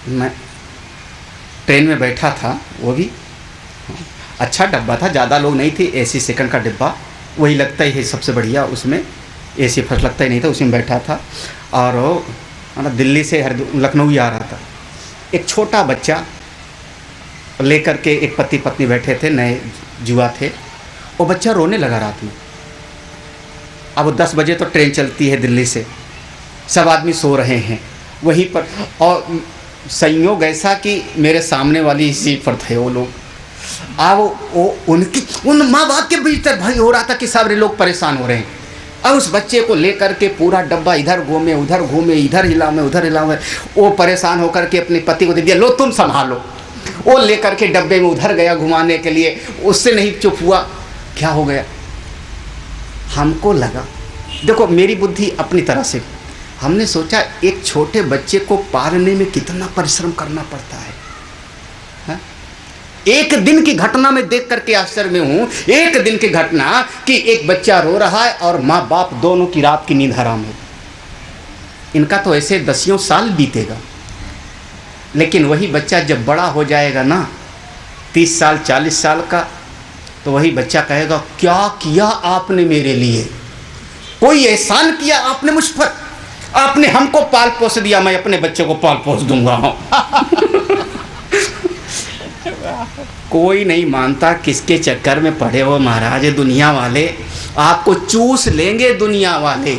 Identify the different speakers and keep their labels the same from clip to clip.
Speaker 1: मैं ट्रेन में बैठा था, वो भी अच्छा डब्बा था, ज़्यादा लोग नहीं थे, एसी सेकंड का डिब्बा, वही लगता ही है सबसे बढ़िया, उसमें एसी फर्स्ट लगता ही नहीं था, उसी में बैठा था। और वो दिल्ली से लखनऊ ही आ रहा था। एक छोटा बच्चा लेकर के एक पति पत्नी बैठे थे, नए जुआ थे, वो बच्चा रोने लगा रात में। अब 10 बजे तो ट्रेन चलती है दिल्ली से, सब आदमी सो रहे हैं वहीं पर, और संयोग ऐसा कि मेरे सामने वाली सीट पर थे वो लोग। अब वो उन माँ बाप के भीतर भय हो रहा था कि सारे लोग परेशान हो रहे हैं। अब उस बच्चे को लेकर के पूरा डब्बा इधर घूमे उधर घूमे, इधर हिलावे उधर हिलावे, वो परेशान होकर के अपने पति को दे दिया, लो तुम संभालो। वो लेकर के डब्बे में उधर गया घुमाने के लिए, उससे नहीं चुप हुआ। क्या हो गया, हमको लगा, देखो मेरी बुद्धि अपनी तरह से, हमने सोचा एक छोटे बच्चे को पालने में कितना परिश्रम करना पड़ता है। एक दिन की घटना में देख करके आश्चर्य में हूं, एक दिन की घटना कि एक बच्चा रो रहा है और माँ बाप दोनों की रात की नींद हराम है। इनका तो ऐसे 10 साल बीतेगा, लेकिन वही बच्चा जब बड़ा हो जाएगा ना, 30 साल 40 साल का, तो वही बच्चा कहेगा क्या किया आपने मेरे लिए, कोई एहसान किया आपने मुझ पर, आपने हमको पाल पोस दिया, मैं अपने बच्चे को पाल पोस दूंगा। कोई नहीं मानता, किसके चक्कर में पड़े हो महाराज, दुनिया वाले आपको चूस लेंगे, दुनिया वाले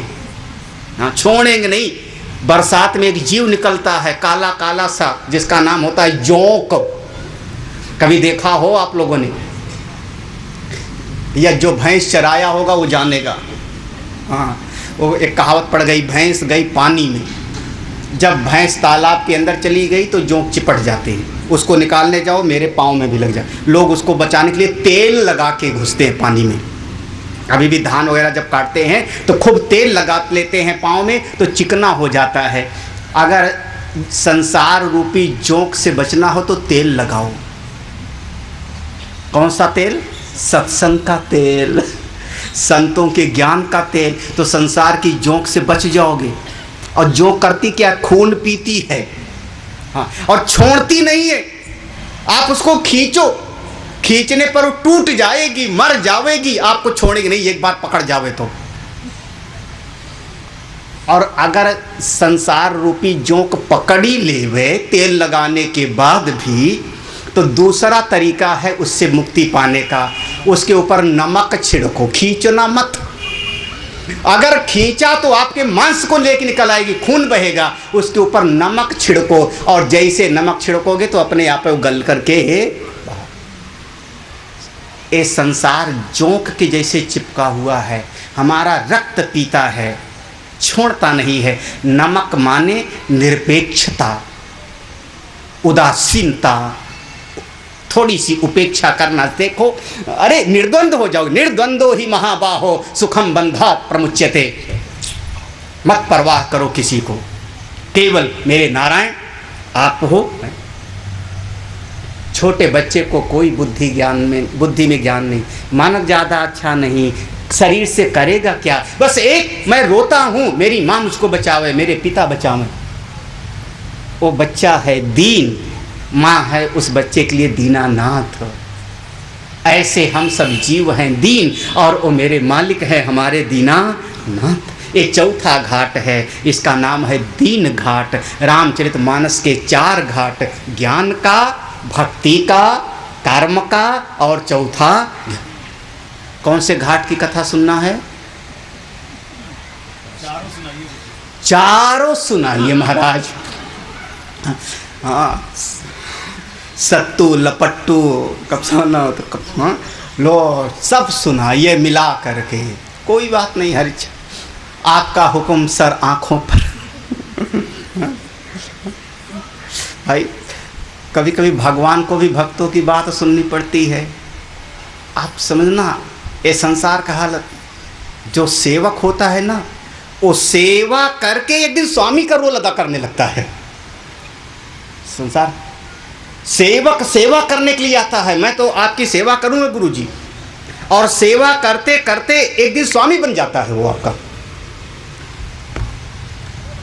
Speaker 1: हाँ छोड़ेंगे नहीं। बरसात में एक जीव निकलता है काला काला सा, जिसका नाम होता है जोंक, कभी देखा हो आप लोगों ने, या जो भैंस चराया होगा वो जानेगा। हाँ, वो एक कहावत पड़ गई, भैंस गई पानी में, जब भैंस तालाब के अंदर चली गई तो जोंक चिपट जाते हैं, उसको निकालने जाओ मेरे पाँव में भी लग जाए। लोग उसको बचाने के लिए तेल लगा के घुसते हैं पानी में। अभी भी धान वगैरह जब काटते हैं तो खूब तेल लगा लेते हैं पाँव में, तो चिकना हो जाता है। अगर संसार रूपी जोंक से बचना हो तो तेल लगाओ। कौन सा तेल? सत्संग का तेल, संतों के ज्ञान का तेल, तो संसार की जोंक से बच जाओगे। और जोंक करती क्या? खून पीती है, हाँ, और छोड़ती नहीं है। आप उसको खींचो, खींचने पर वो टूट जाएगी, मर जाएगी, आपको छोड़ेगी नहीं एक बार पकड़ जावे तो। और अगर संसार रूपी जोंक पकड़ी लेवे तेल लगाने के बाद भी, तो दूसरा तरीका है उससे मुक्ति पाने का, उसके ऊपर नमक छिड़को, खींचना मत। अगर खींचा तो आपके मांस को लेके निकल आएगी, खून बहेगा, उसके ऊपर नमक छिड़को, और जैसे नमक छिड़कोगे तो अपने आप गल करके ये संसार जोंक के जैसे चिपका हुआ है, हमारा रक्त पीता है, छोड़ता नहीं है। नमक माने निरपेक्षता, उदासीनता, थोड़ी सी उपेक्षा करना। देखो, अरे निर्द्वंद हो जाओ, निर्द्वंदो ही महाबाहो सुखम बंधात प्रमुच्यते। मत परवाह करो किसी को, केवल मेरे नारायण आप हो। छोटे बच्चे को कोई बुद्धि में ज्ञान नहीं, मानव ज़्यादा अच्छा नहीं, शरीर से करेगा क्या? बस एक, मैं रोता हूँ मेरी माँ मुझको बचावे, मेरे पिता बचावे। वो बच्चा है दीन, माँ है उस बच्चे के लिए दीनानाथ। ऐसे हम सब जीव हैं दीन, और वो मेरे मालिक है हमारे दीनानाथ। एक चौथा घाट है, इसका नाम है दीन घाट। रामचरितमानस के 4 घाट, ज्ञान का, भक्ति का, कर्म का, और चौथा कौन से घाट की कथा सुनना है? चारों सुनाइए महाराज। हाँ, सत्तू लपट्टू कब सुना तो कब, हाँ लो सब सुनाइए मिला करके, कोई बात नहीं हर आपका हुक्म सर आँखों पर। भाई कभी कभी भगवान को भी भक्तों की बात सुननी पड़ती है। आप समझना, ये संसार का हालत, जो सेवक होता है ना, वो सेवा करके एक दिन स्वामी का रोल अदा करने लगता है। संसार सेवक सेवा करने के लिए आता है, मैं तो आपकी सेवा करूंगा गुरुजी, और सेवा करते करते एक दिन स्वामी बन जाता है वो आपका।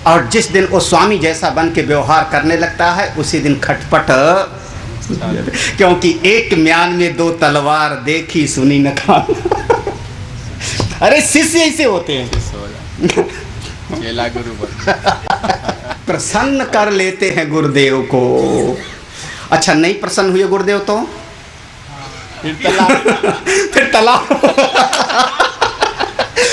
Speaker 1: और जिस दिन वो स्वामी जैसा बन के व्यवहार करने लगता है उसी दिन खटपट, क्योंकि एक म्यान में दो तलवार देखी सुनी न खान। अरे शिष्य ऐसे होते हैं,
Speaker 2: चेला गुरु
Speaker 1: प्रसन्न कर लेते हैं गुरुदेव को। अच्छा नहीं प्रसन्न हुए गुरुदेव तो फिर तलाक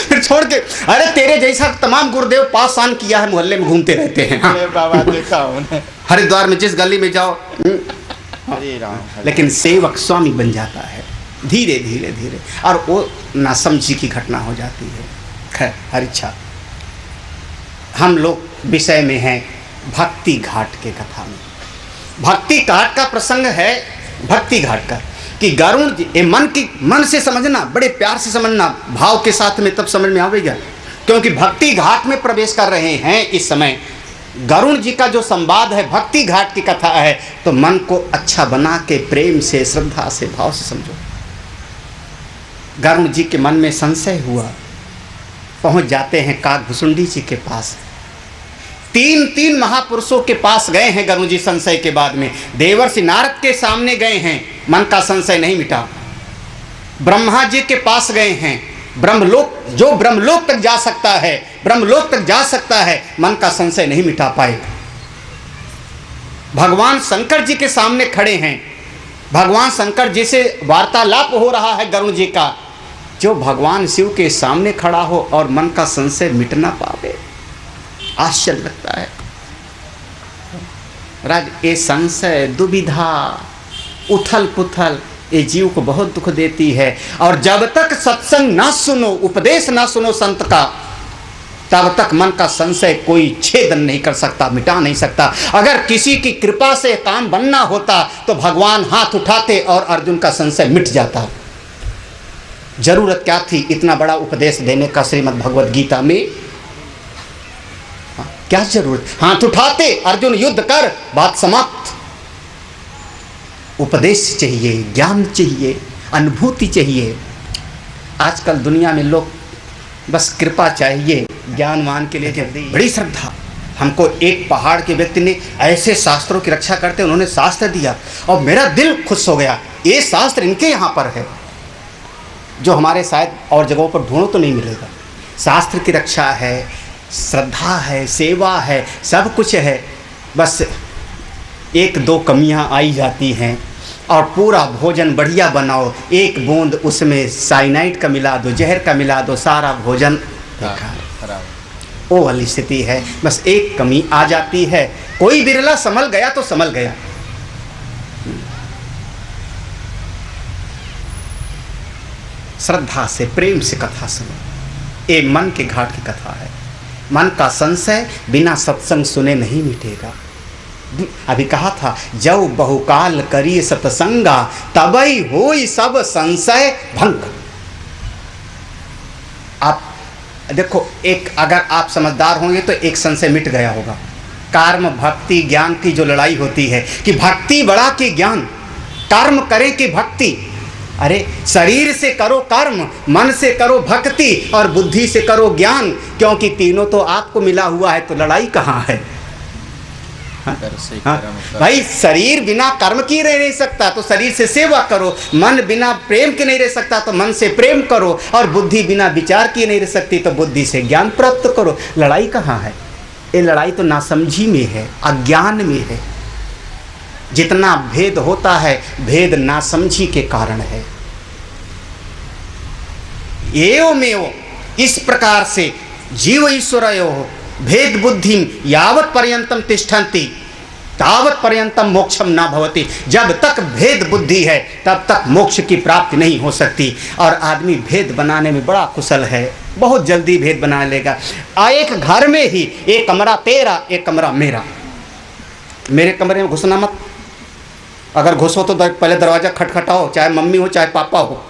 Speaker 1: फिर छोड़ के, अरे तेरे जैसा तमाम गुरुदेव पास आन किया है, मोहल्ले में घूमते रहते हैं।
Speaker 2: बाबा देखा उन्हें
Speaker 1: हरिद्वार में जिस गली में जाओ, लेकिन सेवक स्वामी बन जाता है धीरे धीरे धीरे, और वो नासमझी की घटना हो जाती है। खैर हर इच्छा, हम लोग विषय में हैं भक्ति घाट के कथा में। भक्ति घाट का प्रसंग है, भक्ति घाट का कि गरुण जी, ये मन से समझना, बड़े प्यार से समझना, भाव के साथ में तब समझ में आवेगा, क्योंकि भक्ति घाट में प्रवेश कर रहे हैं इस समय। गरुण जी का जो संवाद है भक्ति घाट की कथा है, तो मन को अच्छा बना के प्रेम से, श्रद्धा से, भाव से समझो। गरुण जी के मन में संशय हुआ, पहुंच जाते हैं काकभुसुंडी जी के पास। तीन महापुरुषों के पास गए हैं गरुण जी संशय के बाद में। देवर्षि नारद के सामने गए हैं, मन का संशय नहीं मिटा। ब्रह्मा जी के पास गए हैं, ब्रह्मलोक, जो ब्रह्मलोक तक जा सकता है, ब्रह्मलोक तक जा सकता है, मन का संशय नहीं मिटा पाए। भगवान शंकर जी के सामने खड़े हैं, भगवान शंकर जी से वार्तालाप हो रहा है गरुण जी का। जो भगवान शिव के सामने खड़ा हो और मन का संशय मिट ना पावे, आश्चर्य लगता है। राज, ये संशय, दुविधा, उथल पुथल, ये जीव को बहुत दुख देती है। और जब तक सत्संग ना सुनो, उपदेश ना सुनो संत का, तब तक मन का संशय कोई छेदन नहीं कर सकता, मिटा नहीं सकता। अगर किसी की कृपा से काम बनना होता तो भगवान हाथ उठाते और अर्जुन का संशय मिट जाता। जरूरत क्या थी इतना बड़ा उपदेश देने का श्रीमद् भगवद गीता में? क्या जरूरत? हाथ उठाते, अर्जुन युद्ध कर, बात समाप्त। उपदेश चाहिए, ज्ञान चाहिए, अनुभूति चाहिए। आजकल दुनिया में लोग बस कृपा चाहिए, ज्ञानवान के लिए जल्दी। बड़ी श्रद्धा। हमको एक पहाड़ के व्यक्ति ने ऐसे शास्त्रों की रक्षा करते, उन्होंने शास्त्र दिया और मेरा दिल खुश हो गया। ये शास्त्र इनके यहाँ पर है, जो हमारे शायद और जगहों पर ढूंढो तो नहीं मिलेगा। शास्त्र की रक्षा है, श्रद्धा है, सेवा है, सब कुछ है। बस एक दो कमियां आई जाती हैं, और पूरा भोजन बढ़िया बनाओ, एक बूंद उसमें साइनाइड का मिला दो, जहर का मिला दो, सारा भोजन बेकार। वो वाली स्थिति है। बस एक कमी आ जाती है, कोई बिरला संभल गया तो संभल गया। श्रद्धा से, प्रेम से कथा सुनो। ये मन के घाट की कथा है। मन का संशय बिना सत्संग सुने नहीं मिटेगा। अभी कहा था, जब बहुकाल करिए सत्संगा, तबई होई सब संशय भंग। आप देखो, एक अगर आप समझदार होंगे तो एक संशय मिट गया होगा। कर्म भक्ति ज्ञान की जो लड़ाई होती है कि भक्ति बड़ा कि ज्ञान, कर्म करें कि भक्ति। अरे शरीर से करो कर्म, मन से करो भक्ति, और बुद्धि से करो ज्ञान, क्योंकि तीनों तो आपको मिला हुआ है, तो लड़ाई कहाँ है? हाँ? भाई शरीर बिना कर्म की रह नहीं सकता, तो शरीर से सेवा करो। मन बिना प्रेम के नहीं रह सकता, तो मन से प्रेम करो। और बुद्धि बिना विचार की नहीं रह सकती, तो बुद्धि से ज्ञान प्राप्त करो। लड़ाई कहाँ है? ये लड़ाई तो नासमझी में है, अज्ञान में है। जितना भेद होता है, भेद नासमझी के कारण है। एवमेव, इस प्रकार से जीव ईश्वरयोः भेद बुद्धि यावत् पर्यंतम तिष्ठन्ति तावत् पर्यंतम मोक्षम न भवति। जब तक भेद बुद्धि है तब तक मोक्ष की प्राप्ति नहीं हो सकती। और आदमी भेद बनाने में बड़ा कुशल है, बहुत जल्दी भेद बना लेगा। एक घर में ही एक कमरा तेरा, एक कमरा मेरा। मेरे कमरे में घुसना मत, अगर घुसो तो पहले दरवाज़ा खटखटाओ, चाहे मम्मी हो चाहे पापा हो।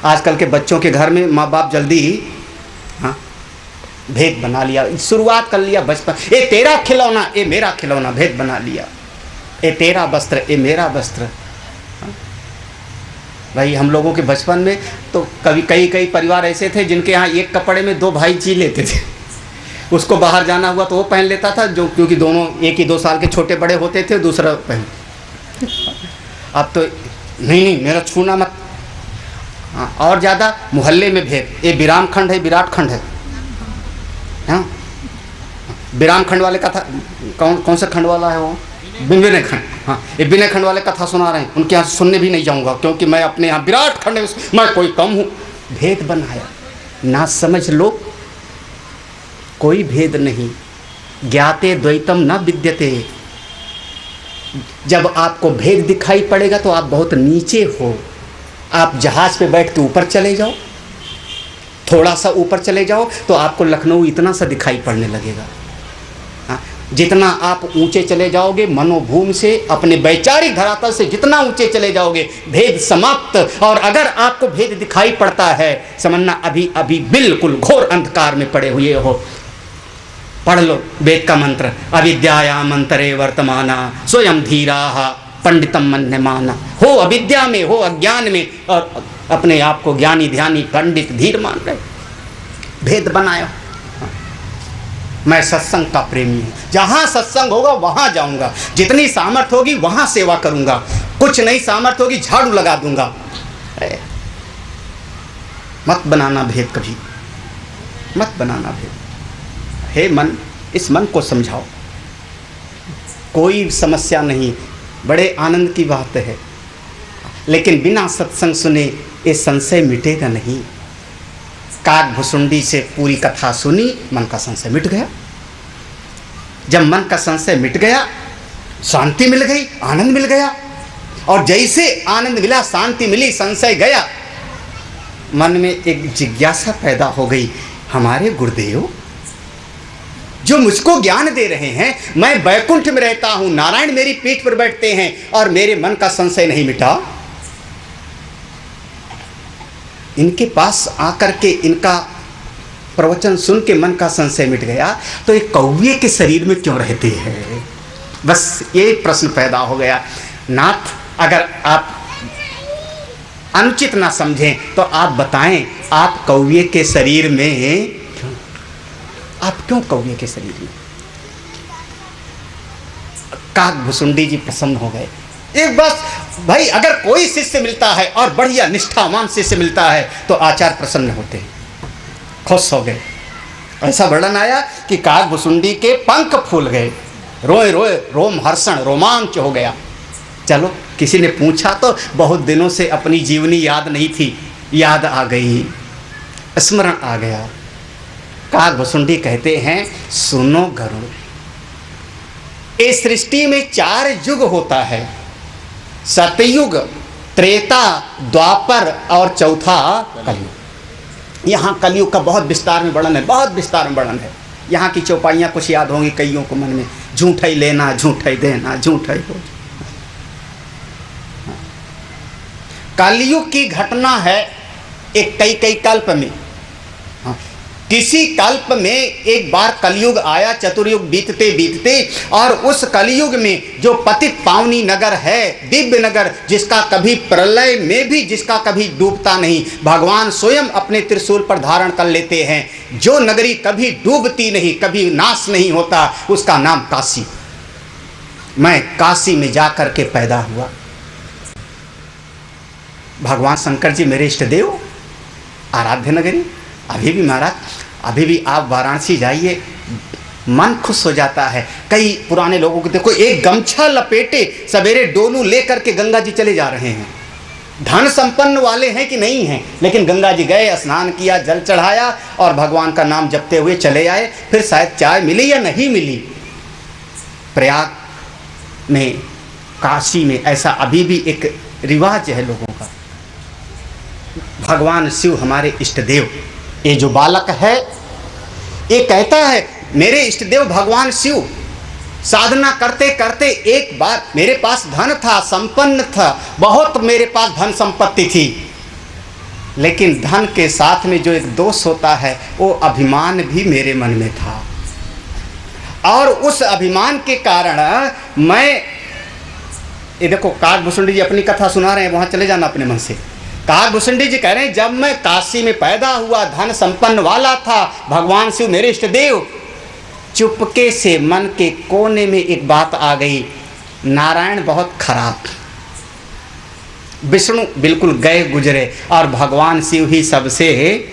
Speaker 1: आजकल के बच्चों के घर में माँ बाप जल्दी ही भेद बना लिया, शुरुआत कर लिया बचपन। ये तेरा खिलौना, ये मेरा खिलौना, भेद बना लिया। ये तेरा वस्त्र, ये मेरा वस्त्र। भाई हम लोगों के बचपन में तो कभी कई परिवार ऐसे थे जिनके यहाँ एक कपड़े में दो भाई जी लेते थे। उसको बाहर जाना हुआ तो वो पहन लेता था, जो क्योंकि दोनों एक ही 2 साल के छोटे बड़े होते थे, दूसरा पहन। अब तो नहीं मेरा छूना मत। हाँ, और ज़्यादा मोहल्ले में भेद, ये विराम खंड है, विराट खंड है। हाँ, विराम खंड वाले कथा, कौन सा खंड वाला है वो? विनय खंड। हाँ, ये विनय खंड वाले कथा सुना रहे हैं, उनके यहाँ सुनने भी नहीं जाऊँगा, क्योंकि मैं अपने यहाँ विराट खंड में मैं कोई कम हूँ। भेद बनाया, ना समझ लो, कोई भेद नहीं। ज्ञाते द्वैतम न विद्यते। जब आपको भेद दिखाई पड़ेगा तो आप बहुत नीचे हो। आप जहाज पे बैठ के ऊपर चले जाओ, थोड़ा सा ऊपर चले जाओ तो आपको लखनऊ इतना सा दिखाई पड़ने लगेगा। हाँ, जितना आप ऊंचे चले जाओगे मनोभूमि से, अपने वैचारिक धरातल से जितना ऊंचे चले जाओगे, भेद समाप्त। और अगर आपको भेद दिखाई पड़ता है, समझना अभी अभी बिल्कुल घोर अंधकार में पड़े हुए हो। पढ़ लो वेद का मंत्र, अविद्यायाम अंतरे वर्तमाना स्वयं धीराः पंडितम मन्यमाना। हो अविद्या में, हो अज्ञान में, और अपने आप को ज्ञानी ध्यानी पंडित धीर मान रहे। भेद बनाया। मैं सत्संग का प्रेमी हूँ, जहाँ सत्संग होगा वहाँ जाऊँगा, जितनी सामर्थ्य होगी वहाँ सेवा करूँगा, कुछ नहीं सामर्थ्य होगी झाड़ू लगा दूँगा। मत बनाना भेद, कभी मत बनाना भेद। हे मन, इस मन को समझाओ, कोई समस्या नहीं, बड़े आनंद की बात है। लेकिन बिना सत्संग सुने ये संशय मिटेगा नहीं। काग भुसुंडी से पूरी कथा सुनी, मन का संशय मिट गया। जब मन का संशय मिट गया, शांति मिल गई, आनंद मिल गया। और जैसे आनंद मिला, शांति मिली, संशय गया, मन में एक जिज्ञासा पैदा हो गई, हमारे गुरुदेव जो मुझको ज्ञान दे रहे हैं, मैं बैकुंठ में रहता हूं, नारायण मेरी पीठ पर बैठते हैं और मेरे मन का संशय नहीं मिटा। इनके पास आकर के इनका प्रवचन सुन के मन का संशय मिट गया, तो एक कौवे के शरीर में क्यों रहते हैं? बस ये प्रश्न पैदा हो गया। नाथ, अगर आप अनुचित ना समझें तो आप बताएं, आप कौवे के शरीर में आप क्यों कौवे के शरीर में? काग भुसुंडी जी प्रसन्न हो गए। एक बस भाई, अगर कोई शिष्य मिलता है और बढ़िया निष्ठावान शिष्य मिलता है तो आचार्य प्रसन्न होते हैं, खुश हो गए। ऐसा वर्णन आया कि काग भुसुंडी के पंख फूल गए, रोए रोए रोम हर्षण रोमांच हो गया। चलो, किसी ने पूछा तो बहुत दिनों से अपनी जीवनी याद नहीं थी, याद आ गई, स्मरण आ गया। काग भुसुंडी कहते हैं, सुनो गरुड़, इस सृष्टि में 4 युग होता है, सतयुग, त्रेता, द्वापर और चौथा कलयुग। यहाँ कलयुग का बहुत विस्तार में वर्णन है, बहुत विस्तार में वर्णन है। यहाँ की चौपाइयाँ कुछ याद होंगी कईयों को मन में, झूठा ही लेना, झूठा ही देना, झूठा ही हो। कलयुग की घटना है एक कई कल्प में। किसी कल्प में एक बार कलयुग आया, चतुर्युग बीतते बीतते, और उस कलयुग में जो पतित पावनी नगर है, दिव्य नगर, जिसका कभी प्रलय में भी जिसका कभी डूबता नहीं, भगवान स्वयं अपने त्रिशूल पर धारण कर लेते हैं। जो नगरी कभी डूबती नहीं, कभी नाश नहीं होता, उसका नाम काशी। मैं काशी में जाकर के पैदा हुआ। भगवान शंकर जी मेरे इष्ट देव, आराध्य नगरी। अभी भी महाराज, अभी भी आप वाराणसी जाइए, मन खुश हो जाता है। कई पुराने लोगों को देखो, एक गमछा लपेटे सवेरे डोलू लेकर के गंगा जी चले जा रहे हैं। धन संपन्न वाले हैं कि नहीं हैं, लेकिन गंगा जी गए, स्नान किया, जल चढ़ाया और भगवान का नाम जपते हुए चले आए। फिर शायद चाय मिली या नहीं मिली। प्रयाग में, काशी में ऐसा अभी भी एक रिवाज है लोगों का। भगवान शिव हमारे इष्ट देव। ये जो बालक है, ये कहता है मेरे इष्ट देव भगवान शिव। साधना करते करते एक बार मेरे पास धन था, संपन्न था, बहुत मेरे पास धन संपत्ति थी, लेकिन धन के साथ में जो एक दोष होता है, वो अभिमान भी मेरे मन में था। और उस अभिमान के कारण मैं, ये देखो काग भुसुंडी जी अपनी कथा सुना रहे हैं, वहाँ चले जाना अपने मन से। काग भुसुंडी जी कह रहे हैं, जब मैं काशी में पैदा हुआ, धन संपन्न वाला था, भगवान शिव मेरे इष्ट देव, चुपके से मन के कोने में एक बात आ गई, नारायण बहुत खराब, विष्णु बिल्कुल गए गुजरे और भगवान शिव ही सबसे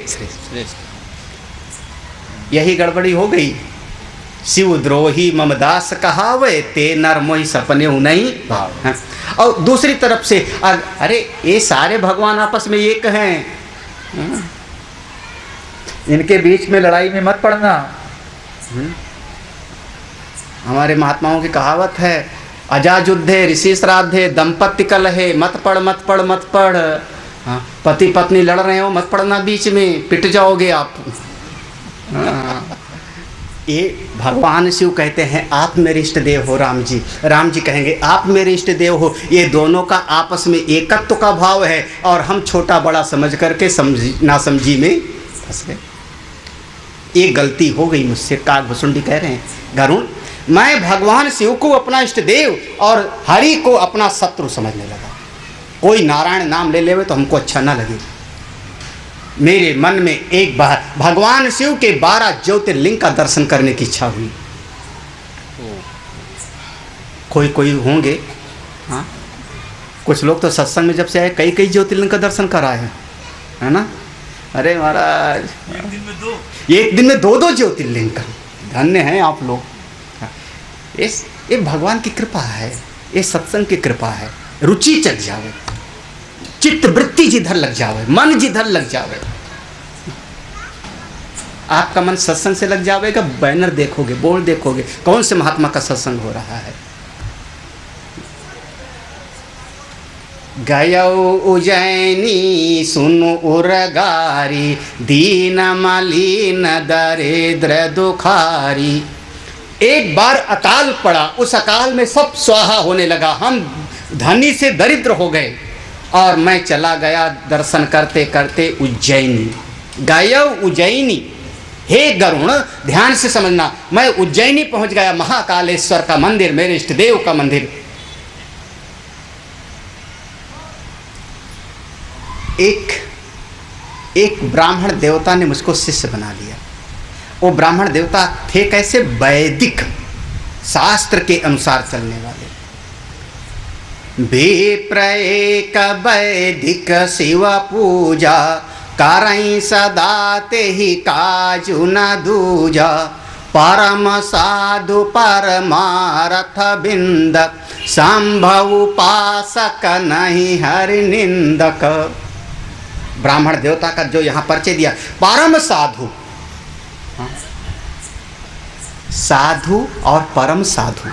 Speaker 1: श्रेष्ठ।
Speaker 2: श्रेष्ठ।
Speaker 1: यही गड़बड़ी हो गई। शिव द्रोही ममदास कहावे, ते नर मोहि सपने नहीं भाव। हाँ। और दूसरी तरफ से अरे ये सारे भगवान आपस में एक हैं, इनके बीच में लड़ाई में मत पड़ना। हमारे महात्माओं की कहावत है, अजाजुद्धे ऋषि श्राद्धे दंपत्ति कलहे, मत पढ़ मत पढ़ मत पढ़। हाँ, पति पत्नी लड़ रहे हो, मत पढ़ना बीच में, पिट जाओगे आप। हाँ, ये भगवान शिव कहते हैं आप मेरे इष्ट देव हो राम जी, राम जी कहेंगे आप मेरे इष्ट देव हो। ये दोनों का आपस में एकत्व का भाव है और हम छोटा बड़ा समझ करके नासमझी में फंस गए। ये गलती हो गई मुझसे। काकभुसुंडी कह रहे हैं, गरुण मैं भगवान शिव को अपना इष्ट देव और हरि को अपना शत्रु समझने लगा। कोई नारायण नाम ले लेवे तो हमको अच्छा ना लगे। मेरे मन में एक बार भगवान शिव के 12 ज्योतिर्लिंग का दर्शन करने की इच्छा हुई। कोई होंगे, हाँ, कुछ लोग तो सत्संग में जब से आए कई ज्योतिर्लिंग का दर्शन कराए है ना। अरे महाराज, एक दिन में दो ज्योतिर्लिंग का, धन्य हैं आप लोग। ये भगवान की कृपा है, ये सत्संग की कृपा है। रुचि चल जावे, चित्त वृत्ति जिधर लग जावे, मन जिधर लग जावे। आपका मन सत्संग से लग जावेगा, बैनर देखोगे, बोर्ड देखोगे, कौन से महात्मा का सत्संग हो रहा है। गयो उज्जैनी सुनु उरगारी, दीन मलिन दरिद्र दुखारी। एक बार अकाल पड़ा, उस अकाल में सब स्वाहा होने लगा, हम धनी से दरिद्र हो गए और मैं चला गया दर्शन करते करते उज्जैनी। गयो उज्जैनी, हे गरुण ध्यान से समझना, मैं उज्जैनी पहुंच गया, महाकालेश्वर का मंदिर, मेरे इष्ट देव का मंदिर। एक ब्राह्मण देवता ने मुझको शिष्य बना लिया। वो ब्राह्मण देवता थे कैसे, वैदिक शास्त्र के अनुसार चलने वाले। विप्र एक वैदिक शिव पूजा, करई सदा ते ही काजु न दूजा। परम साधु परमारथ बिंद, संभव उपासक नहीं हरि निंदक। ब्राह्मण देवता का जो यहाँ परिचय दिया, परम साधु, साधु और परम साधु,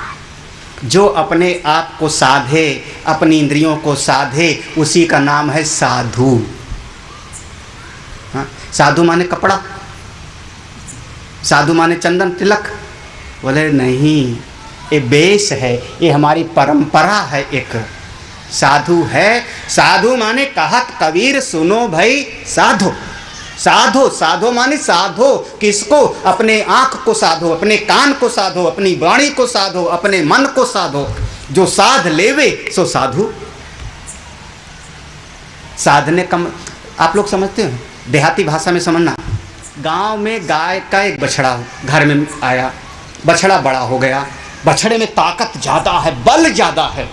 Speaker 1: जो अपने आप को साधे, अपनी इंद्रियों को साधे, उसी का नाम है साधु। हाँ, साधु माने कपड़ा, साधु माने चंदन तिलक, बोले नहीं, ये वेश है, ये हमारी परंपरा है। एक साधु है, साधु माने कहत कबीर सुनो भाई साधो। साधो, साधो माने साधो किसको, अपने आँख को साधो, अपने कान को साधो, अपनी वाणी को साधो, अपने मन को साधो। जो साध लेवे सो साधु। साधने का आप लोग समझते हो, देहाती भाषा में समझना। गांव में गाय का एक बछड़ा घर में आया, बछड़ा बड़ा हो गया, बछड़े में ताकत ज़्यादा है, बल ज़्यादा है,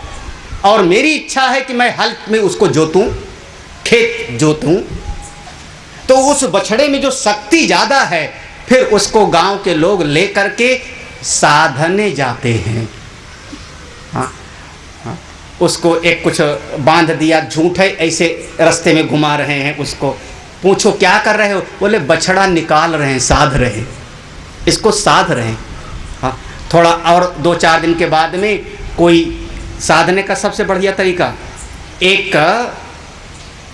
Speaker 1: और मेरी इच्छा है कि मैं हल में उसको जोतूं, खेत जोतूं। तो उस बछड़े में जो शक्ति ज़्यादा है, फिर उसको गांव के लोग ले करके साधने जाते हैं। हाँ, हाँ, उसको एक कुछ बांध दिया, झूठ है, ऐसे रास्ते में घुमा रहे हैं उसको। पूछो क्या कर रहे हो, बोले बछड़ा निकाल रहे हैं, साध रहे हैं, इसको साध रहे हैं। हाँ, थोड़ा और 2-4 दिन के बाद में कोई साधने का सबसे बढ़िया तरीका, एक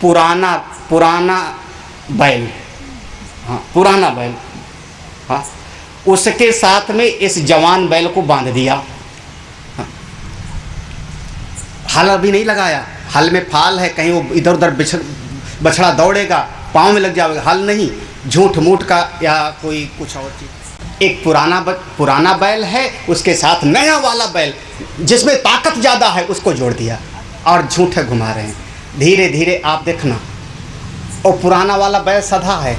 Speaker 1: पुराना बैल, हाँ पुराना बैल, हाँ उसके साथ में इस जवान बैल को बांध दिया। हाँ, हल अभी नहीं लगाया, हल में फाल है, कहीं वो इधर उधर बछड़ा दौड़ेगा, पाँव में लग जाएगा, हल नहीं, झूठ मूठ का या कोई कुछ और चीज़। एक पुराना बैल है, उसके साथ नया वाला बैल जिसमें ताकत ज़्यादा है, उसको जोड़ दिया और झूठे घुमा रहे हैं। धीरे धीरे आप देखना, वो पुराना वाला बैल सधा है,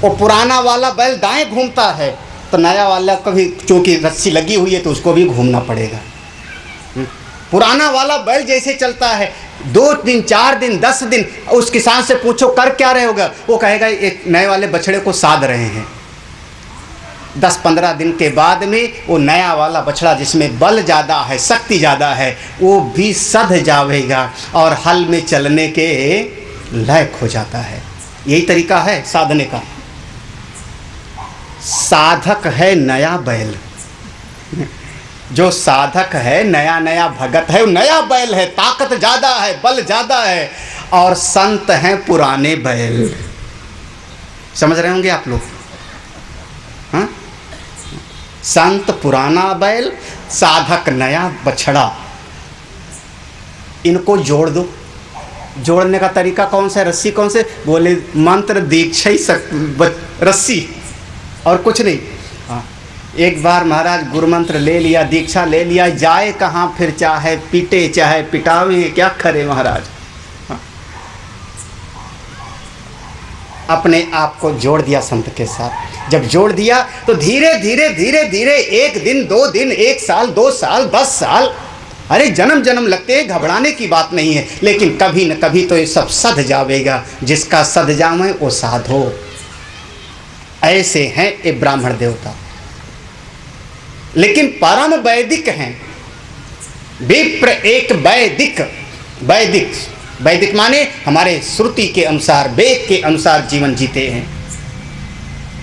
Speaker 1: वो पुराना वाला बैल दाएं घूमता है, तो नया वाला को भी चूँकि रस्सी लगी हुई है तो उसको भी घूमना पड़ेगा। पुराना वाला बैल जैसे चलता है 2 दिन 4 दिन 10 दिन, उस किसान से पूछो कर क्या रहे होगा, वो कहेगा एक नए वाले बछड़े को साध रहे हैं। 10-15 दिन के बाद में वो नया वाला बछड़ा जिसमें बल ज़्यादा है, शक्ति ज़्यादा है, वो भी सध जावेगा और हल में चलने के लायक हो जाता है। यही तरीका है साधने का। साधक है नया बैल, जो साधक है नया नया भगत है, वो नया बैल है, ताकत ज़्यादा है, बल ज़्यादा है, और संत हैं पुराने बैल। समझ रहे होंगे आप लोग? हाँ, संत पुराना बैल, साधक नया बछड़ा। इनको जोड़ दो। जोड़ने का तरीका कौन सा है? रस्सी कौन से? बोले मंत्र दीक्षा ही रस्सी और कुछ नहीं। हाँ, एक बार महाराज गुरु मंत्र ले लिया, दीक्षा ले लिया, जाए कहाँ फिर, चाहे पीटे चाहे पिटावे, क्या करे महाराज। हाँ, अपने आप को जोड़ दिया संत के साथ। जब जोड़ दिया तो धीरे धीरे धीरे धीरे 1 दिन 2 दिन 1 साल 2 साल 10 साल, अरे जन्म जन्म लगते हैं, घबराने की बात नहीं है। लेकिन कभी न कभी तो ये सब सध जावेगा। जिसका सध जावे वो साधो। ऐसे हैं ये ब्राह्मण देवता, लेकिन परम वैदिक हैं। विप्र एक वैदिक, वैदिक वैदिक माने हमारे श्रुति के अनुसार, वेद के अनुसार जीवन जीते हैं।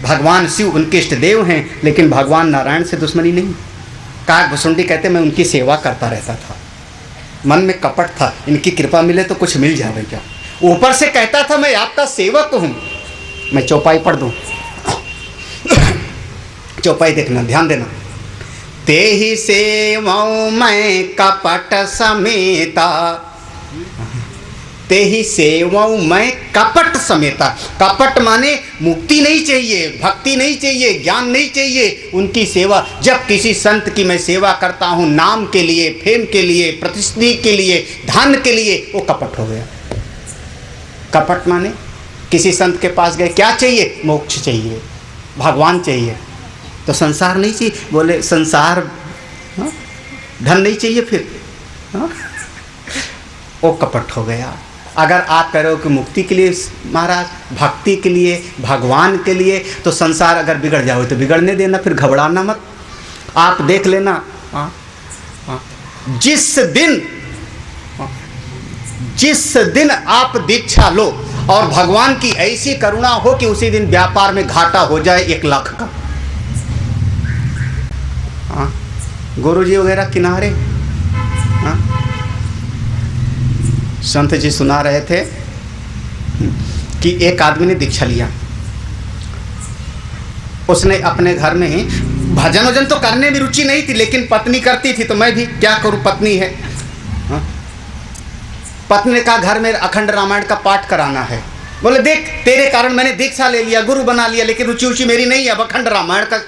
Speaker 1: भगवान शिव उनके इष्ट देव हैं, लेकिन भगवान नारायण से दुश्मनी नहीं। काक भुसुंडी कहते मैं उनकी सेवा करता रहता था, मन में कपट था, इनकी कृपा मिले तो कुछ मिल जाए क्या। ऊपर से कहता था मैं आपका सेवक हूँ। मैं चौपाई पढ़ दूँ, चौपाई देखना, ध्यान देना। ते ही सेवौ मैं कपट समेता, ते ही सेवौ मैं कपट समेता। कपट माने मुक्ति नहीं चाहिए, भक्ति नहीं चाहिए, ज्ञान नहीं चाहिए, उनकी सेवा। जब किसी संत की मैं सेवा करता हूँ नाम के लिए, फेम के लिए, प्रतिष्ठा के लिए, धन के लिए, वो कपट हो गया। कपट माने किसी संत के पास गए, क्या चाहिए? मोक्ष चाहिए, भगवान चाहिए, तो संसार नहीं चाहिए। बोले संसार, हाँ? धन नहीं चाहिए फिर, हाँ? वो कपट हो गया। अगर आप कह रहे हो कि मुक्ति के लिए महाराज, भक्ति के लिए, भगवान के लिए, तो संसार अगर बिगड़ जाओ तो बिगड़ने देना, फिर घबराना मत। आप देख लेना, हाँ, हाँ, जिस दिन आप दीक्षा लो और भगवान की ऐसी करुणा हो कि उसी दिन व्यापार में घाटा हो जाए 1 लाख का। हाँ, गुरुजी वगैरह किनारे, हाँ, संत जी सुना रहे थे कि एक आदमी ने दीक्षा लिया। उसने अपने घर में ही भजन वजन तो करने में रुचि नहीं थी, लेकिन पत्नी करती थी, तो मैं भी क्या करूं, पत्नी है। हाँ? पत्नी का घर में अखंड रामायण का पाठ कराना है। बोले देख तेरे कारण मैंने दीक्षा ले लिया, गुरु बना लिया, लेकिन रुचि उची मेरी नहीं है अब अखंड रामायण का।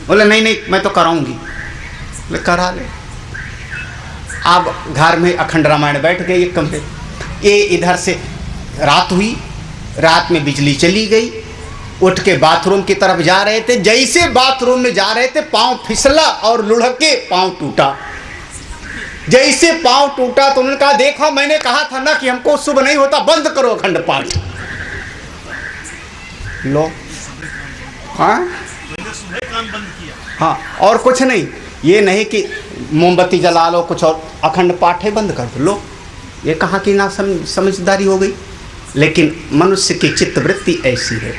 Speaker 1: बोले नहीं नहीं मैं तो कराऊंगी। बोले करा ले। अब घर में अखंड रामायण बैठ गए एक कमरे। ये इधर से रात हुई, रात में बिजली चली गई। उठ के बाथरूम की तरफ जा रहे थे, जैसे बाथरूम में जा रहे थे पांव फिसला और लुढ़के पांव टूटा। जैसे पांव टूटा तो उन्होंने कहा देखो मैंने कहा था ना कि हमको शुभ नहीं होता, बंद करो अखंड पाठ। लो, हाँ हाँ, और कुछ नहीं, ये नहीं कि मोमबत्ती जला लो कुछ और, अखंड पाठ है बंद कर दो। लो, ये कहाँ की ना समझदारी हो गई। लेकिन मनुष्य की चित्तवृत्ति ऐसी है,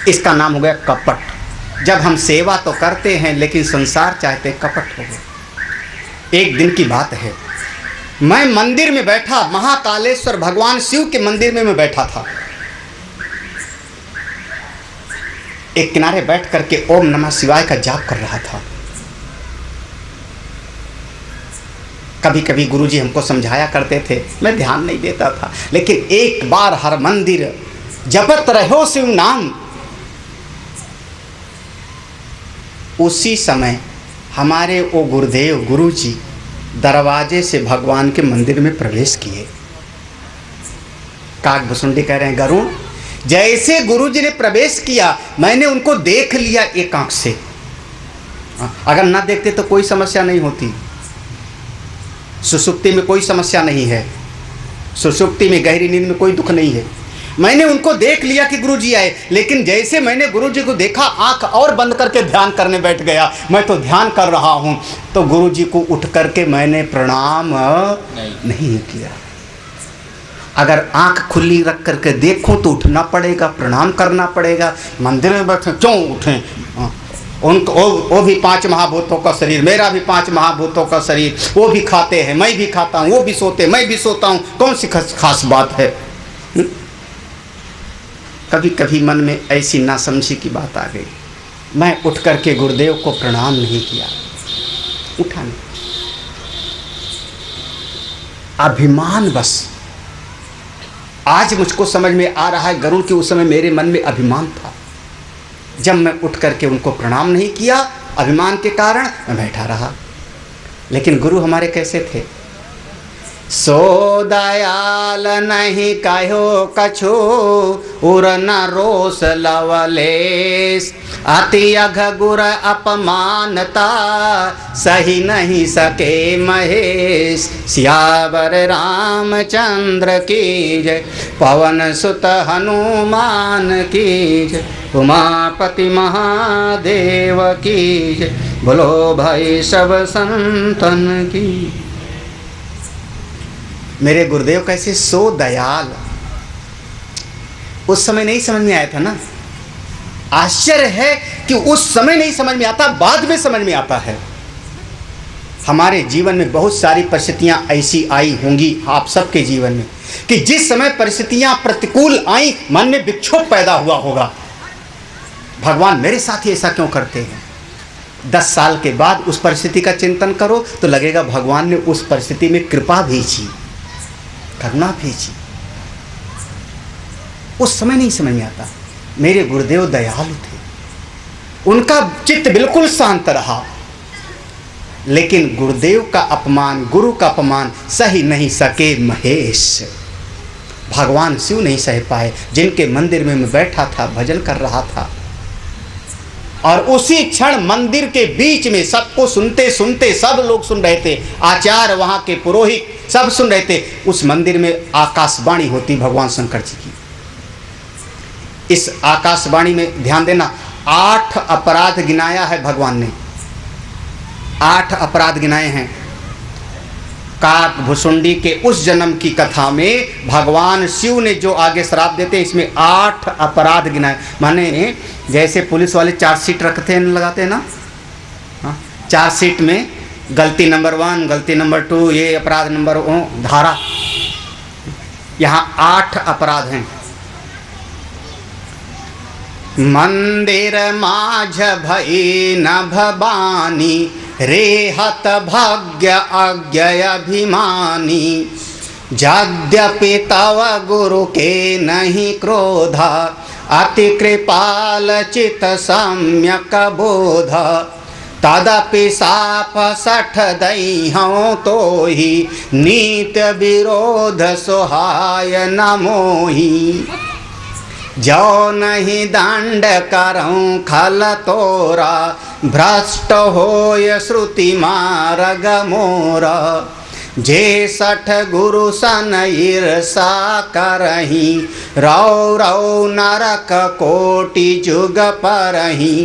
Speaker 1: इसका नाम हो गया कपट। जब हम सेवा तो करते हैं लेकिन संसार चाहते हैं, कपट हो गया। एक दिन की बात है, मैं मंदिर में बैठा, महाकालेश्वर भगवान शिव के मंदिर में मैं बैठा था। एक किनारे बैठ करके ओम नमः शिवाय का जाप कर रहा था। कभी कभी गुरुजी हमको समझाया करते थे, मैं ध्यान नहीं देता था, लेकिन एक बार हर मंदिर जपत रहो शिव नाम। उसी समय हमारे वो गुरुदेव गुरुजी दरवाजे से भगवान के मंदिर में प्रवेश किए। काक भुसुंडी कह रहे हैं, गरुण जैसे गुरुजी ने प्रवेश किया मैंने उनको देख लिया एक आंख से। अगर ना देखते तो कोई समस्या नहीं होती, सुषुप्ति में कोई समस्या नहीं है, सुषुप्ति में गहरी नींद में कोई दुख नहीं है। मैंने उनको देख लिया कि गुरुजी आए, लेकिन जैसे मैंने गुरुजी को देखा आंख और बंद करके ध्यान करने बैठ गया। मैं तो ध्यान कर रहा हूँ तो गुरुजी को उठ करके मैंने प्रणाम नहीं किया। अगर आंख खुली रख करके देखूं तो उठना पड़ेगा, प्रणाम करना पड़ेगा। मंदिर में बैठे क्यों उठें? उनको वो भी 5 महाभूतों का शरीर, मेरा भी 5 महाभूतों का शरीर, वो भी खाते हैं मैं भी खाता हूँ, वो भी सोते मैं भी सोता हूँ, कौन सी खास बात है? कभी कभी मन में ऐसी नासमझी की बात आ गई, मैं उठ करके गुरुदेव को प्रणाम नहीं किया, उठा नहीं, अभिमान बस। आज मुझको समझ में आ रहा है गरुड़ कि उस समय मेरे मन में अभिमान था। जब मैं उठ करके उनको प्रणाम नहीं किया अभिमान के कारण, मैं बैठा रहा। लेकिन गुरु हमारे कैसे थे? सो दयाल नहीं कहो कछु उर न रोष लवलेश, अति अघ गुर अपमानता सही नहीं सके महेश। सियावर रामचंद्र की जय, पवन सुत हनुमान की जय, उमापति महादेव की जय, बोलो भाई सब संतन की। मेरे गुरुदेव कैसे सो दयाल, उस समय नहीं समझ में आया था ना। आश्चर्य है कि उस समय नहीं समझ में आता, बाद में समझ में आता है। हमारे जीवन में बहुत सारी परिस्थितियां ऐसी आई होंगी, आप सबके जीवन में, कि जिस समय परिस्थितियां प्रतिकूल आई मन में विक्षोभ पैदा हुआ होगा। भगवान मेरे साथ ही ऐसा क्यों करते हैं? 10 साल के बाद उस परिस्थिति का चिंतन करो तो लगेगा भगवान ने उस परिस्थिति में कृपा भेजी, करुणा भेजी। उस समय नहीं समझ में आता। मेरे गुरुदेव दयालु थे, उनका चित्त बिल्कुल शांत रहा, लेकिन गुरुदेव का अपमान, गुरु का अपमान सही नहीं सके महेश। भगवान शिव नहीं सह पाए, जिनके मंदिर में मैं बैठा था, भजन कर रहा था, और उसी क्षण मंदिर के बीच में सबको सुनते सुनते सब लोग सुन रहे थे, आचार्य वहाँ के पुरोहित सब सुन रहे थे। उस मंदिर में आकाशवाणी होती भगवान शंकर जी की। इस आकाशवाणी में ध्यान देना, 8 अपराध गिनाया है भगवान ने, 8 अपराध गिनाए हैं। काक भुसुंडी के उस जन्म की कथा में भगवान शिव ने जो आगे श्राप देते, इसमें 8 अपराध गिनाए। माने जैसे पुलिस वाले चार्जशीट रखते हैं, लगाते हैं ना, हाँ, चार्जशीट में गलती नंबर 1, गलती नंबर 2, ये अपराध नंबर धारा, यहाँ 8 अपराध हैं। मंदिर माझ भई न भवानी, रेहत भाग्य अज्ञय अभिमानी। यद्यपि तव गुरु के नहीं क्रोधा, अति कृपाल चित सम्यक बोध। तदपि साप 60 दईहौं तो ही, नीत विरोध सोहाय न मोही। जो नहीं दंड करऊं खल तोरा, भ्रष्ट होय श्रुति मार्ग मोरा। जे 60 गुरु सन ईर्षा करही, रौ रौ नरक कोटि जुग परही।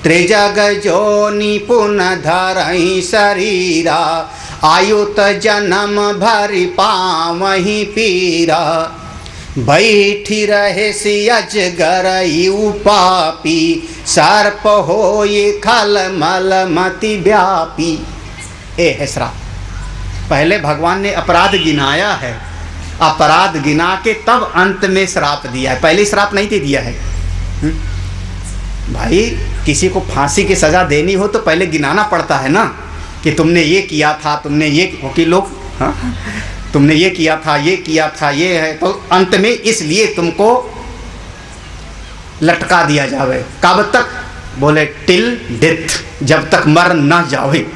Speaker 1: त्रिजग जो निपुण धरही शरीरा, आयुत जन्म भरि पावही पीरा। बैठी रहे सी अजगर यू पापी, सर्प होए खल मल मति व्यापी। ए है श्राप। पहले भगवान ने अपराध गिनाया है, अपराध गिना के तब अंत में श्राप दिया है, पहले श्राप नहीं दे दिया है। भाई किसी को फांसी की सज़ा देनी हो तो पहले गिनाना पड़ता है ना, कि तुमने ये किया था, तुमने ये, वकील लोग, हाँ, तुमने ये किया था, ये किया था, ये है, तो अंत में इसलिए तुमको लटका दिया जावे। कब तक? बोले टिल डेथ, जब तक मर ना जावे,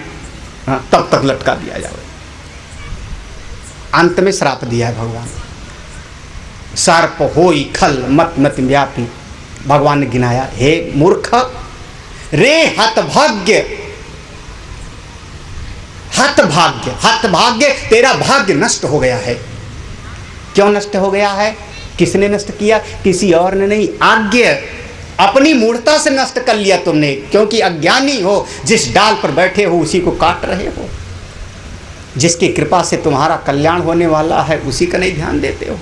Speaker 1: हाँ, तब तक लटका दिया जावे। अंत में श्राप दिया है भगवान। सर्प होई खल मत मत व्यापी। भगवान ने गिनाया, हे मूर्ख, रे हतभाग्य, हतभाग्य, हतभाग्य, तेरा भाग्य नष्ट हो गया है। क्यों नष्ट हो गया है? किसने नष्ट किया? किसी और ने नहीं, आज्ञा अपनी मूर्खता से नष्ट कर लिया तुमने, क्योंकि अज्ञानी हो, जिस डाल पर बैठे हो उसी को काट रहे हो। जिसकी कृपा से तुम्हारा कल्याण होने वाला है उसी का नहीं ध्यान देते हो।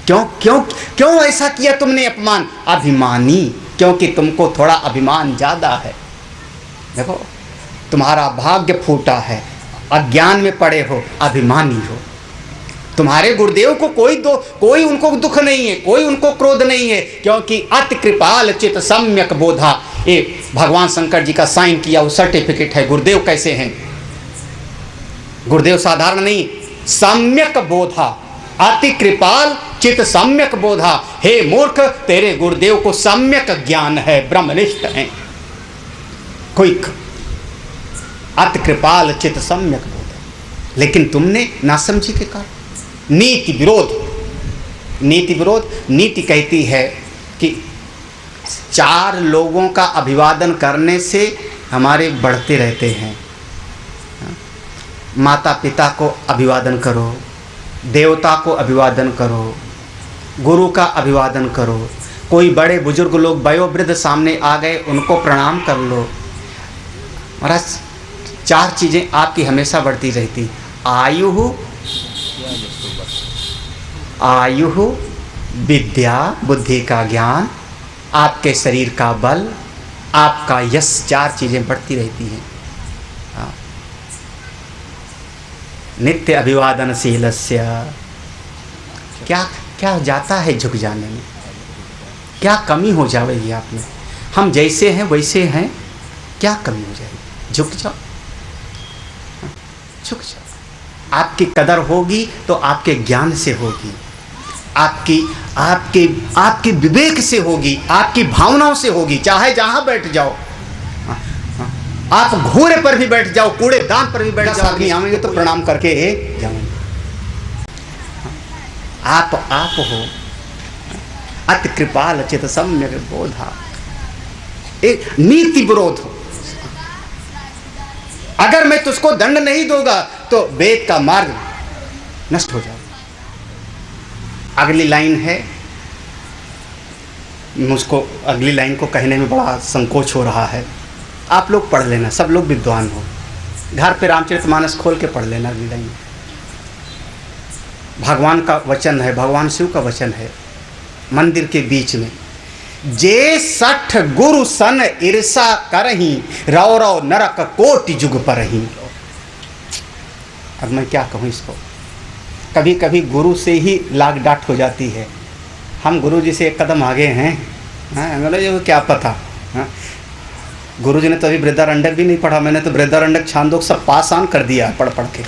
Speaker 1: क्यों क्यों क्यों ऐसा किया तुमने अपमान? अभिमानी, क्योंकि तुमको थोड़ा अभिमान ज्यादा है। देखो, तुम्हारा भाग्य फूटा है, अज्ञान में पड़े हो, अभिमानी हो। तुम्हारे गुरुदेव को कोई उनको दुख नहीं है, कोई उनको क्रोध नहीं है, क्योंकि अति कृपाल चित सम्यक बोधा। ये भगवान शंकर जी का साइन किया वो सर्टिफिकेट है। गुरुदेव कैसे हैं? गुरुदेव साधारण नहीं, सम्यक बोधा, अति कृपाल चित सम्यक बोधा। हे मूर्ख, तेरे गुरुदेव को सम्यक ज्ञान है, ब्रह्मनिष्ठ हैं। कोई अति कृपाल चित सम्यक बोधा, लेकिन तुमने नासमझी के कारण नीति विरोध। नीति विरोध, नीति कहती है कि 4 लोगों का अभिवादन करने से हमारे बढ़ते रहते हैं। माता पिता को अभिवादन करो, देवता को अभिवादन करो, गुरु का अभिवादन करो, कोई बड़े बुजुर्ग लोग वयोवृद्ध सामने आ गए उनको प्रणाम कर लो। महाराज 4 चीज़ें आपकी हमेशा बढ़ती रहती। आयु, विद्या बुद्धि का ज्ञान, आपके शरीर का बल, आपका यश, 4 चीज़ें बढ़ती रहती हैं। नित्य अभिवादनशीलस्य। क्या क्या जाता है झुक जाने में? क्या कमी हो जाएगी आप में? हम जैसे हैं वैसे हैं, क्या कमी हो जाएगी? झुक जाओ, झुक जाओ। आपकी कदर होगी तो आपके ज्ञान से होगी, आपके विवेक से होगी, आपकी भावनाओं से होगी। चाहे जहां बैठ जाओ, आप घोड़े पर भी बैठ जाओ, कूड़ेदान पर भी बैठ जाओ, आदमी आएंगे तो प्रणाम करके जाएंगे। आप हो अति कृपाल चित सम्यक बोधा। एक नीति विरोध हो। अगर मैं तुझको दंड नहीं दूंगा तो वेद का मार्ग नष्ट हो जाएगा। अगली लाइन है, मुझको अगली लाइन को कहने में बड़ा संकोच हो रहा है। आप लोग पढ़ लेना, सब लोग विद्वान हो, घर पे रामचरितमानस खोल के पढ़ लेना। अगली लाइन भगवान का वचन है, भगवान शिव का वचन है, मंदिर के बीच में। जे 60 गुरु सन ईर्षा करही, रौ रौ नरक कोटि जुग परही। अब मैं क्या कहूँ इसको? कभी कभी गुरु से ही लाग डांट हो जाती है। हम गुरु जी से एक कदम आगे हैं, हमें क्या पता। गुरु जी ने तो अभी बृहदारण्यक भी नहीं पढ़ा, मैंने तो बृहदारण्यक छांदोग सब पास आन कर दिया पढ़ पढ़ के।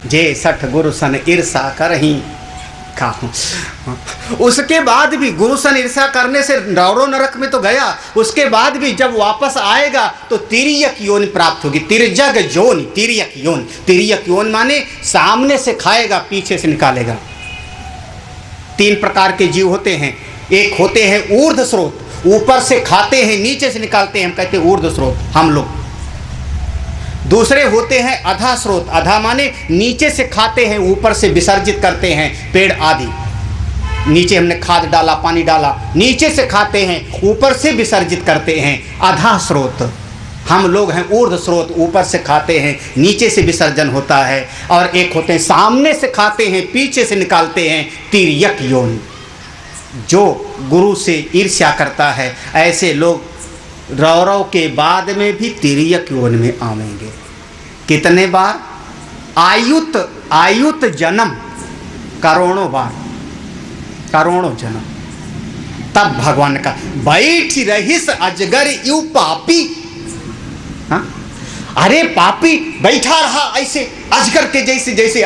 Speaker 1: जे 60 गुरु सन ईर्षा करही खाऊं। उसके बाद भी गुरु सन ईर्षा करने से रौरो नरक में तो गया, उसके बाद भी जब वापस आएगा तो तिर्यक योनि प्राप्त होगी। तिर्जग योनि, तिर्यक योनि। तिर्यक योनि माने सामने से खाएगा, पीछे से निकालेगा। 3 प्रकार के जीव होते हैं। एक होते हैं ऊर्ध्व स्रोत, ऊपर से खाते हैं नीचे से निकालते हैं, हम कहते हैं ऊर्ध्व स्रोत हम लोग। दूसरे होते हैं अधा स्रोत, अधा माने नीचे से खाते हैं ऊपर से विसर्जित करते हैं, पेड़ आदि। नीचे हमने खाद डाला, पानी डाला, नीचे से खाते हैं, ऊपर से विसर्जित करते हैं, अधा स्रोत। हम लोग हैं ऊर्ध्व स्रोत, ऊपर से खाते हैं, नीचे से विसर्जन होता है। और एक होते हैं सामने से खाते हैं, पीछे से निकालते हैं, तिर्यक योनि। जो गुरु से ईर्ष्या करता है, ऐसे लोग रौरव के बाद में भी तिर्यक योनि में आवेंगे। कितने बार? आयुत जन्म, करोड़ों बार, करोड़ों जन्म। तब भगवान ने कहा बैठ रहिस अजगर यू पापी। हाँ, अरे पापी बैठा रहा ऐसे अजगर के जैसे, जैसे